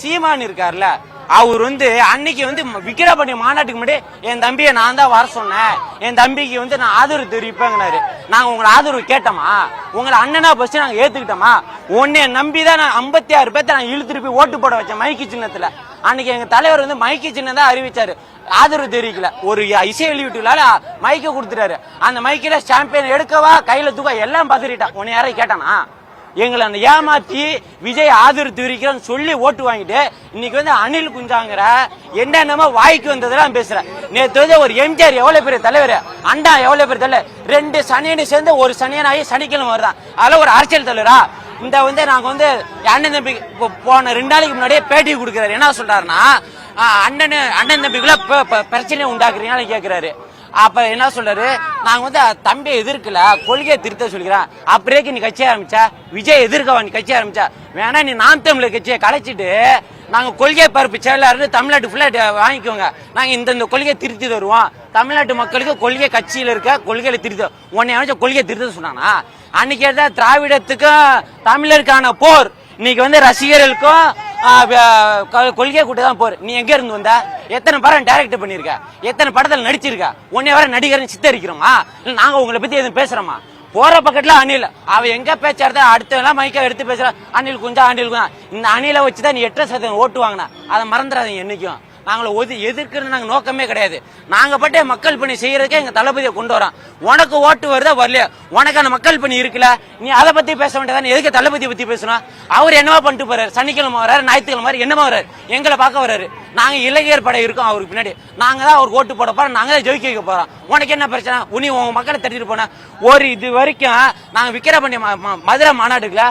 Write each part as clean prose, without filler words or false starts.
சீமான் இருக்காருல்ல, அவர் அன்னைக்கு விக்கிரவாண்டி மாநாட்டுக்கு முன்னாடி என் தம்பியை நான் தான் வர சொன்னேன், என் தம்பிக்கு நான் ஆதரவு தெரிவிப்பேங்கனாரு. நாங்க உங்களை ஆதரவு கேட்டோமா? உங்களை அண்ணனா பஸ் நாங்க ஏத்துக்கிட்டோமா? உன்னைய நம்பிதான் நான் 56 பேர்த்த நான் இழுத்துட்டு ஓட்டு போட வச்சேன் மைக்கு சின்னத்துல. அன்னைக்கு எங்க தலைவர் மைக்கு சின்னம் தான் அறிவிச்சாரு, ஆதரவு தெரிவிக்கல. ஒரு இசை வெளியீட்டுலால மைக்க கொடுத்துட்டாரு. அந்த மைக்கில சாம்பியன் எடுக்கவா கையில தூக்க எல்லாம் பதறிட்டான். உன்னை யாரையும் கேட்டானா? எங்களை அந்த ஏமாத்தி விஜய் ஆதரவு தெரிவிக்கிறோன்னு சொல்லி ஓட்டு வாங்கிட்டு இன்னைக்கு அனில் குஞ்சாங்கிற என்னென்னமோ வாய்க்கு வந்ததெல்லாம் பேசுற. நேற்று ஒரு எம்ஜிஆர் எவ்வளவு பெரிய தலைவர், அண்டா எவ்வளவு பெரிய தலைவர், 2 சனியனை சேர்ந்து ஒரு சனியனாகி சனிக்கிழமை வருதான். அதெல்லாம் ஒரு அரசியல் தலைவரா? நாங்க அண்ணன் தம்பி போன 2 நாளைக்கு முன்னாடியே பேட்டி கொடுக்கிறாரு. என்ன சொல்றாருன்னா, அண்ணன் தம்பிக்குள்ள பிரச்சனையை உண்டாக்குறீங்கன்னு கேட்கிறாரு. அப்ப என்ன சொல்றாரு, நாங்க தம்பியை எதிர்க்கல, கொள்கையை திருத்த சொல்லிக்கிறேன். அப்படியே நீ கட்சி ஆரம்பிச்சா, விஜய் எதிர்க்கவா நீ கட்சி ஆரம்பிச்சா, வேணா நீ நாம் தமிழர் கட்சியை கலைச்சிட்டு நாங்க கொள்கை பரப்பு செயலாளர் தமிழ்நாட்டு ஃபுல்லா வாங்கிக்கோங்க, நாங்க இந்த கொள்கையை திருத்தி தருவோம், தமிழ்நாட்டு மக்களுக்கு கொள்கை கட்சியில இருக்க கொள்கையில திருத்த. உன்னை அமைச்ச கொள்கையை திருத்த சொன்னானா? அன்னைக்கு திராவிடத்துக்கும் தமிழருக்கான போர், இன்னைக்கு ரசிகர்களுக்கும் கொள்கை கூட்ட தான் போர். நீ எங்க இருந்து வந்த? எத்தனை படம் டைரக்ட் பண்ணிருக்க? எத்தனை படத்துல நடிச்சிருக்க? உன்னை வர நடிகர்னு சித்தரிக்கிறோமா? இல்ல நாங்க உங்களை பத்தி எதுவும் பேசுறோமா? போற பக்கத்துல அணில் அவ எங்க பேச்சாருத அடுத்த எல்லாம் மைக்க எடுத்து பேசுற. அணில் குஞ்சா அணில் குஞ்சா, இந்த அணில வச்சுதான் நீ 8% ஓட்டு வாங்கினா, அதை மறந்துடாதீங்க. என்னைக்கும் நாங்களை எதிர்க்கிறது நாங்க நோக்கமே கிடையாது. நாங்க பட்டே மக்கள் பணி செய்யறதுக்கே எங்க தளபதியை கொண்டு வரோம். உனக்கு ஓட்டு வருதா வரலையா, உனக்கான மக்கள் பணி இருக்குல்ல, நீ அதை பத்தி பேச வேண்டியதான். எதுக்கு தளபதியை பத்தி பேசணும்? அவர் என்னவா பண்ணிட்டு போறாரு? சனிக்கிழமை வர்றாரு, ஞாயிற்றுக்கிழமை வர்றாரு, என்னமா வர்றாரு? எங்களை பார்க்க வர்றாரு. நாங்க இளைஞர் படை இருக்கோம் அவருக்கு பின்னாடி, நாங்க தான் அவருக்கு ஓட்டு போட போறோம், நாங்க தான் ஜெயிக்க வைக்க போறோம். உனக்கு என்ன பிரச்சனை? உனி உங்க மக்களை தட்டிட்டு போன ஒரு இது வரைக்கும் நாங்க விக்கிரவாண்டி மதுரை மாநாட்டுக்குல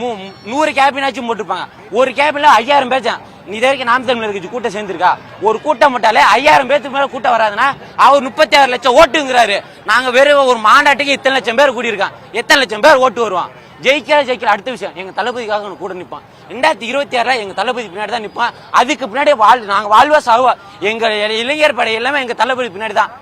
100 கேபினாச்சும் போட்டுருப்பாங்க. ஒரு கேபின்ல 5000 பேர். நீ இது வரைக்கும் நாம் தமிழர் கட்சி கூட்டம் சேர்ந்திருக்கா? ஒரு கூட்டம் மட்டும் 5000 பேருக்கு மேல கூட்டம் வராதுன்னா அவர் 36 லட்சம் ஓட்டுங்கிறாரு. நாங்க வெறும் ஒரு மாநாட்டுக்கு இத்தனை லட்சம் பேர் கூடியிருக்கான், எத்தனை லட்சம் பேர் ஓட்டு வருவான்? ஜெயிக்கல அடுத்த விஷயம், எங்க தளபதிக்காக கூட நிற்பான். 2026 எங்க தளபதி பின்னாடி தான் நிற்பான். அதுக்கு பின்னாடி நாங்க வாழ்வா சாவா, எங்க இளைஞர் படை எல்லாமே எங்க தளபதி பின்னாடி தான்.